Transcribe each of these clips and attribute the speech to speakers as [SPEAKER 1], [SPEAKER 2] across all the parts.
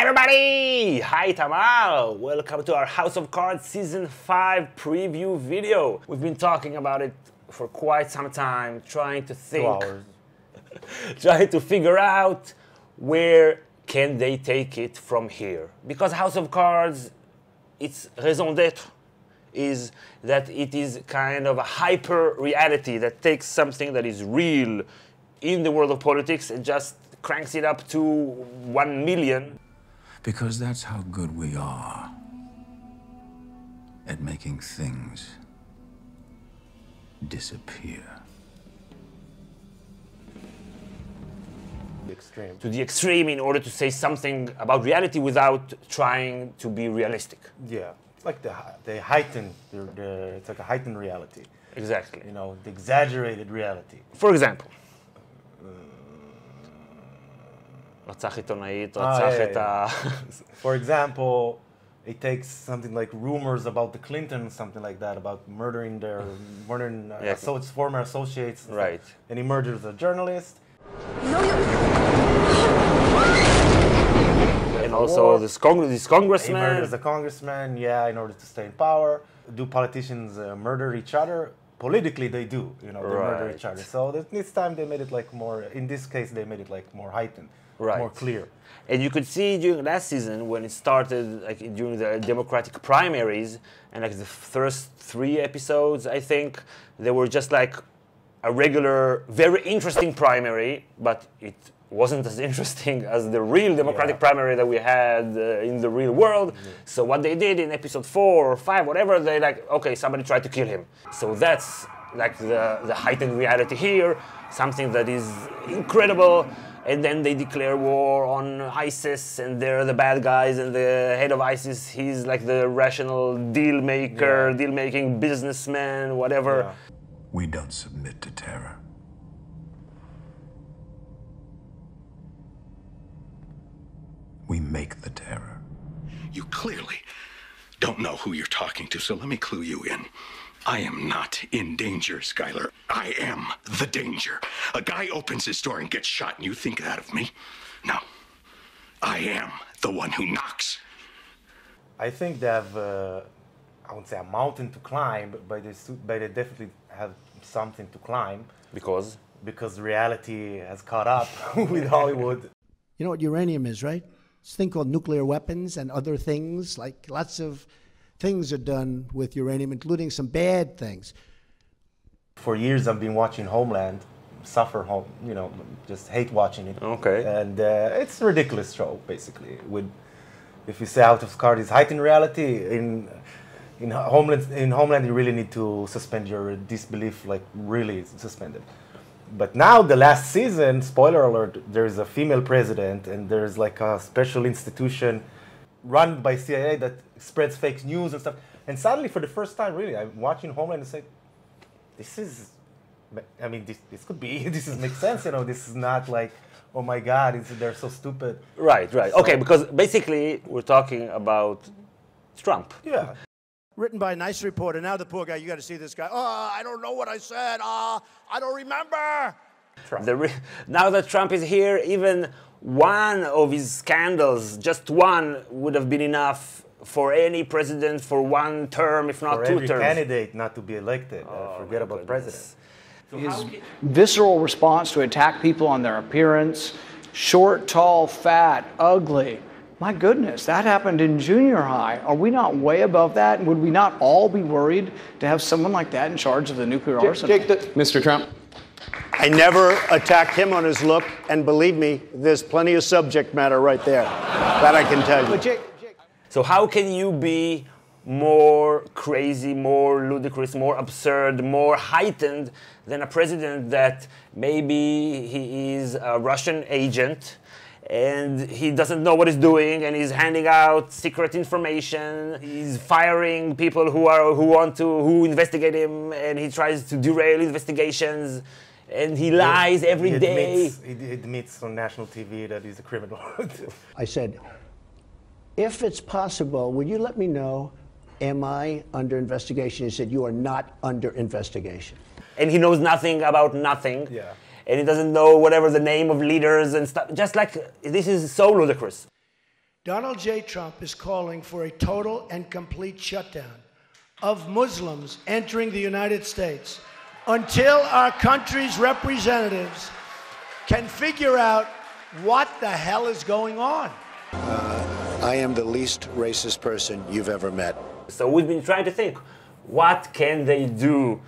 [SPEAKER 1] Hi everybody! Hi Itamar! Welcome to our House of Cards Season 5 preview video. We've been talking about it for quite some time, trying to think,
[SPEAKER 2] 2 hours.
[SPEAKER 1] trying to figure out where can they take it from here. Because House of Cards, its raison d'etre is that it is kind of a hyper reality that takes something that is real in the world of politics and just cranks it up to 1 million.
[SPEAKER 3] Because that's how good we are at making things disappear.
[SPEAKER 2] The extreme.
[SPEAKER 1] To the extreme in order to say something about reality without trying to be realistic.
[SPEAKER 2] Yeah, it's like the heightened, it's like a heightened reality.
[SPEAKER 1] Exactly.
[SPEAKER 2] You know, the exaggerated reality.
[SPEAKER 1] For example. רצח עיתונאית, רצח את ה...
[SPEAKER 2] For example, it takes something like rumors about the Clintons, something like that, about murdering their former associates.
[SPEAKER 1] Right.
[SPEAKER 2] And he murders a journalist.
[SPEAKER 1] And also this congressman.
[SPEAKER 2] He murders a congressman, yeah, in order to stay in power. Do politicians murder each other? Politically, they do, you know, they murder each other. So this time they made it like more, in this case, they made it like more heightened.
[SPEAKER 1] Right.
[SPEAKER 2] More clear.
[SPEAKER 1] And you could see during last season when it started, like during the Democratic primaries, and like the first 3 episodes, I think, they were just like a regular, very interesting primary, but it wasn't as interesting as the real Democratic primary that we had in the real world. So what they did in episode 4 or 5, whatever, they like, okay, somebody tried to kill him. So that's like the heightened reality here, something that is incredible. And then they declare war on ISIS, and they're the bad guys, and the head of ISIS, he's like the rational deal maker, deal-making businessman, whatever.
[SPEAKER 2] Yeah.
[SPEAKER 3] We don't submit to terror. We make the terror.
[SPEAKER 4] You clearly don't know who you're talking to, so let me clue you in. I am not in danger, Skylar. I am the danger. A guy opens his door and gets shot, and you think that of me? No. I am the one who knocks.
[SPEAKER 2] I think they have, I wouldn't say a mountain to climb, but they definitely have something to climb.
[SPEAKER 1] Because?
[SPEAKER 2] Because reality has caught up with Hollywood.
[SPEAKER 5] You know what uranium is, right? It's a thing called nuclear weapons and other things, like lots of things are done with uranium, including some bad things.
[SPEAKER 2] For years, I've been watching Homeland, just hate watching it.
[SPEAKER 1] Okay.
[SPEAKER 2] And it's a ridiculous show, basically. If you say House of Cards is heightened reality, in Homeland, you really need to suspend your disbelief, like really suspend it. But now, the last season, spoiler alert, there's a female president, and there's like a special institution run by CIA that spreads fake news and stuff. And suddenly, for the first time, really, I'm watching Homeland and say, this could be, makes sense, you know, this is not like, oh my God, they're so stupid.
[SPEAKER 1] Right.
[SPEAKER 2] So,
[SPEAKER 1] okay, because basically, we're talking about Trump.
[SPEAKER 2] Yeah.
[SPEAKER 5] Written by a nice reporter. Now the poor guy, you got to see this guy. Oh, I don't know what I said. I don't remember.
[SPEAKER 1] Now that Trump is here, even one of his scandals, just one, would have been enough for any president for 1 term, if not 2 terms.
[SPEAKER 2] For every candidate not to be elected. Forget about president.
[SPEAKER 6] His visceral response to attack people on their appearance, short, tall, fat, ugly. My goodness, that happened in junior high. Are we not way above that? And would we not all be worried to have someone like that in charge of the nuclear arsenal?
[SPEAKER 7] Mr. Trump. I never attacked him on his look, and believe me, there's plenty of subject matter right there. That I can tell you.
[SPEAKER 1] So how can you be more crazy, more ludicrous, more absurd, more heightened than a president that maybe he is a Russian agent and he doesn't know what he's doing, and he's handing out secret information. He's firing people who investigate him, and he tries to derail investigations, and he lies every day.
[SPEAKER 2] He admits on national TV that he's a criminal.
[SPEAKER 5] I said, if it's possible, would you let me know, am I under investigation? He said, you are not under investigation.
[SPEAKER 1] And he knows nothing about nothing.
[SPEAKER 2] Yeah.
[SPEAKER 1] And he doesn't know whatever the name of leaders and stuff. Just like, this is so ludicrous.
[SPEAKER 8] Donald J. Trump is calling for a total and complete shutdown of Muslims entering the United States until our country's representatives can figure out what the hell is going on.
[SPEAKER 7] I am the least racist person you've ever met.
[SPEAKER 1] So we've been trying to think, what can they do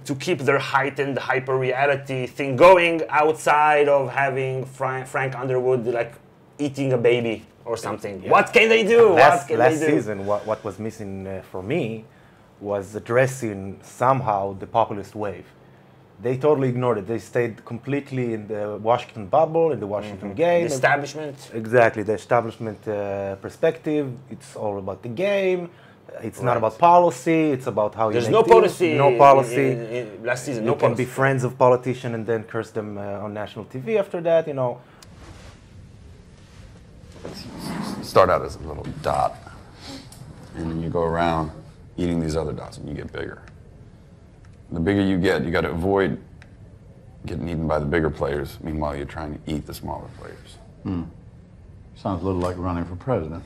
[SPEAKER 1] to keep their heightened hyper-reality thing going outside of having Frank Underwood like eating a baby or something? Yeah. What can they do?
[SPEAKER 2] Last season, what was missing for me was addressing somehow the populist wave. They totally ignored it. They stayed completely in the Washington bubble, in the Washington game.
[SPEAKER 1] The establishment.
[SPEAKER 2] Exactly, the establishment perspective. It's all about the game. It's not about policy. It's about how
[SPEAKER 1] There's
[SPEAKER 2] you
[SPEAKER 1] no
[SPEAKER 2] make deals.
[SPEAKER 1] policy.
[SPEAKER 2] No policy.
[SPEAKER 1] Last season,
[SPEAKER 2] you
[SPEAKER 1] no
[SPEAKER 2] can
[SPEAKER 1] policy.
[SPEAKER 2] be friends of politicians and then curse them on national TV after that. You know.
[SPEAKER 9] You start out as a little dot, and then you go around eating these other dots, and you get bigger. The bigger you get, you got to avoid getting eaten by the bigger players. Meanwhile, you're trying to eat the smaller players.
[SPEAKER 10] Sounds a little like running for president.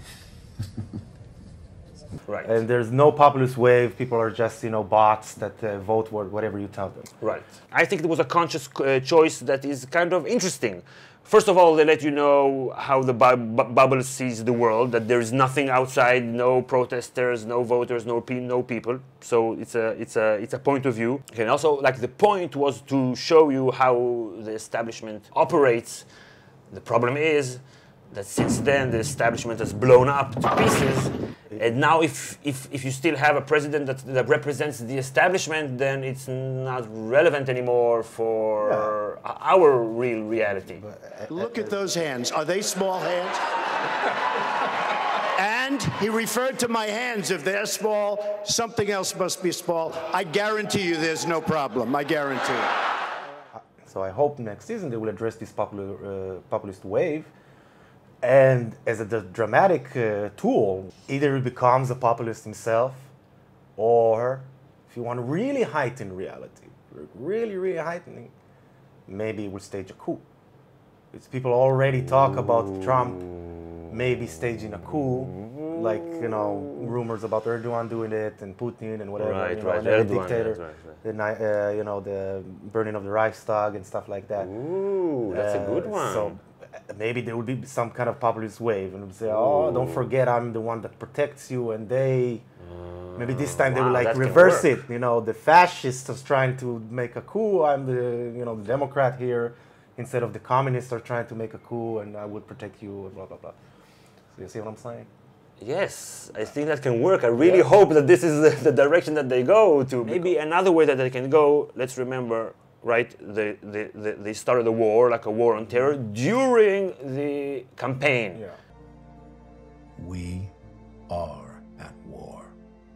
[SPEAKER 1] Right.
[SPEAKER 2] And there's no populist wave. People are just, bots that vote whatever you tell them.
[SPEAKER 1] Right. I think it was a conscious choice that is kind of interesting. First of all, they let you know how the bubble sees the world, that there is nothing outside, no protesters, no voters, no people. So it's a point of view. And also, the point was to show you how the establishment operates. The problem is that since then the establishment has blown up to pieces. And now if you still have a president that represents the establishment, then it's not relevant anymore for our real reality.
[SPEAKER 7] Look at those hands. Are they small hands? And he referred to my hands. If they're small, something else must be small. I guarantee you there's no problem. I guarantee it.
[SPEAKER 2] So I hope next season they will address this populist wave. And as a dramatic tool, either he becomes a populist himself, or if you want to really heighten reality, really heightening, maybe he will stage a coup. It's people already talk about Trump maybe staging a coup, rumors about Erdogan doing it and Putin and whatever,
[SPEAKER 1] right,
[SPEAKER 2] and every dictator, the burning of the Reichstag and stuff like that.
[SPEAKER 1] Ooh, that's a good one.
[SPEAKER 2] So, maybe there will be some kind of populist wave and we'll say, oh, don't forget I'm the one that protects you, and maybe this time they will reverse it. The fascists are trying to make a coup. I'm the Democrat here, instead of the communists are trying to make a coup, and I will protect you, and blah blah blah. So you see what I'm saying?
[SPEAKER 1] Yes, I think that can work. I really hope that this is the direction that they go to. Maybe another way that they can go. Let's remember. Right, they started a war, like a war on terror, during the campaign.
[SPEAKER 2] Yeah.
[SPEAKER 3] We are at war.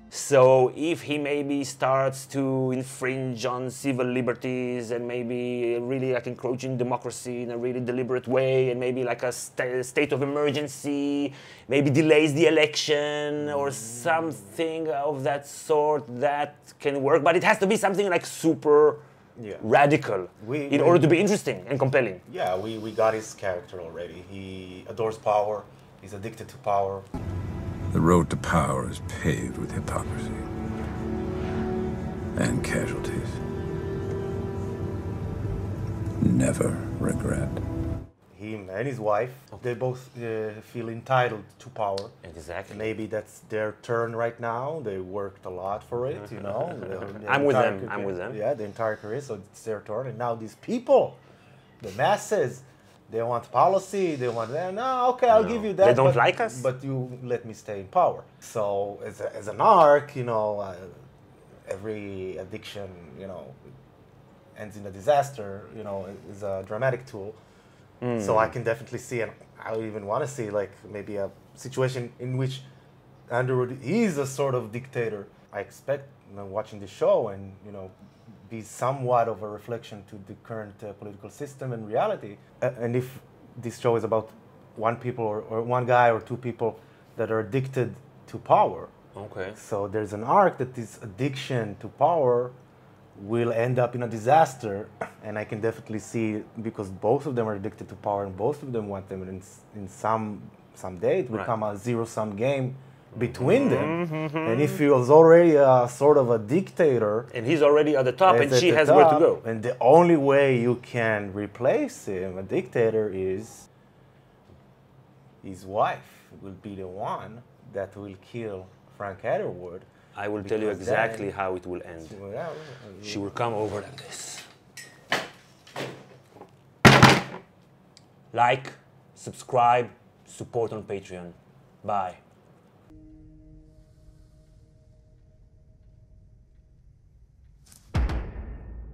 [SPEAKER 1] So if he maybe starts to infringe on civil liberties and maybe really encroaching democracy in a really deliberate way, and maybe a state of emergency, maybe delays the election or something of that sort, that can work. But it has to be something super radical in order to be interesting and compelling.
[SPEAKER 2] Yeah, we got his character already. He adores power. He's addicted to power.
[SPEAKER 3] The road to power is paved with hypocrisy and casualties. Never regret.
[SPEAKER 2] Him and his wife, they both feel entitled to power.
[SPEAKER 1] Exactly.
[SPEAKER 2] Maybe that's their turn right now. They worked a lot for it,
[SPEAKER 1] I'm with them.
[SPEAKER 2] Yeah, the entire career, so it's their turn. And now these people, the masses, they want policy. They want, I'll give you that.
[SPEAKER 1] They don't like us.
[SPEAKER 2] But you let me stay in power. So as an arc, every addiction, ends in a disaster, is a dramatic tool. So I can definitely see, and I even want to see maybe a situation in which Underwood is a sort of dictator. I expect watching the show and be somewhat of a reflection to the current political system and reality. And if this show is about one people or one guy or two people that are addicted to power, so there's an arc that this addiction to power will end up in a disaster, and I can definitely see, because both of them are addicted to power and both of them want them in some someday it will become a zero-sum game between them. And if he was already a sort of a dictator,
[SPEAKER 1] and he's already at the top, and
[SPEAKER 2] at
[SPEAKER 1] she
[SPEAKER 2] the
[SPEAKER 1] has where to
[SPEAKER 2] top,
[SPEAKER 1] go.
[SPEAKER 2] and the only way you can replace him, a dictator, is his wife will be the one that will kill Frank Underwood.
[SPEAKER 1] I will tell you
[SPEAKER 2] Because
[SPEAKER 1] exactly
[SPEAKER 2] then-
[SPEAKER 1] how it will end. She will come over like this. Like, subscribe, support on Patreon. Bye.